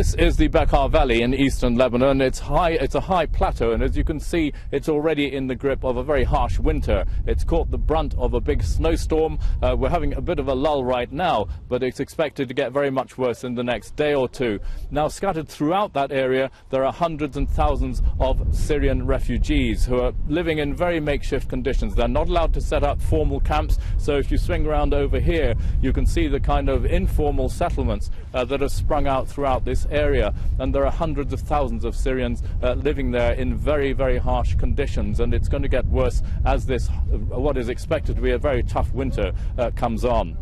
This is the Bekaa Valley in eastern Lebanon. It's a high plateau, and as you can see, it's already in the grip of a very harsh winter. It's caught the brunt of a big snowstorm. We're having a bit of a lull right now, but it's expected to get very much worse in the next day or two. Now, scattered throughout that area, there are hundreds and thousands of Syrian refugees who are living in very makeshift conditions. They're not allowed to set up formal camps, so if you swing around over here, you can see the kind of informal settlements that have sprung out throughout this area, and there are hundreds of thousands of Syrians living there in very, very harsh conditions, and it's going to get worse as this, what is expected to be a very tough winter, comes on.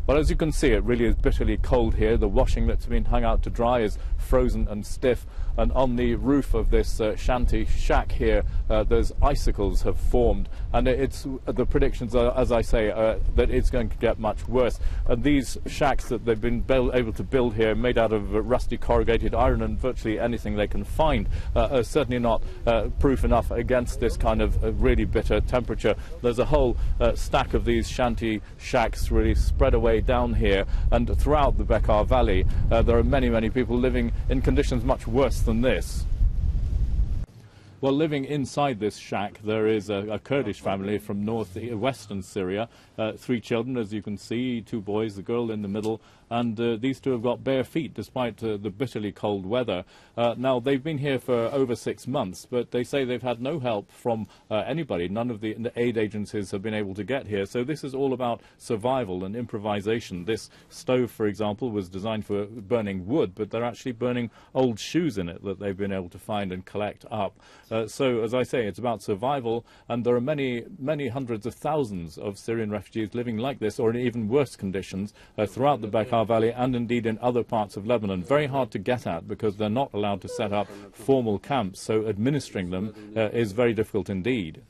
Well, as you can see, it really is bitterly cold here. The washing that's been hung out to dry is frozen and stiff, and on the roof of this shanty shack here, those icicles have formed, and the predictions are, as I say, that it's going to get much worse. And these shacks that they've been able to build here, made out of rusty corrugated iron and virtually anything they can find, are certainly not proof enough against this kind of really bitter temperature. There's a whole stack of these shanty shacks really spread away down here, and throughout the Bekaa Valley there are many, many people living in conditions much worse than this. Well, living inside this shack, there is a Kurdish family from western Syria. 3 children, as you can see, 2 boys, the girl in the middle, and these 2 have got bare feet despite the bitterly cold weather. Now, they've been here for over 6 months, but they say they've had no help from anybody. None of the aid agencies have been able to get here. So this is all about survival and improvisation. This stove, for example, was designed for burning wood, but they're actually burning old shoes in it that they've been able to find and collect up. So, as I say, it's about survival, and there are many, many hundreds of thousands of Syrian refugees living like this, or in even worse conditions, throughout the Bekaa Valley and indeed in other parts of Lebanon. Very hard to get at because they're not allowed to set up formal camps, so administering them is very difficult indeed.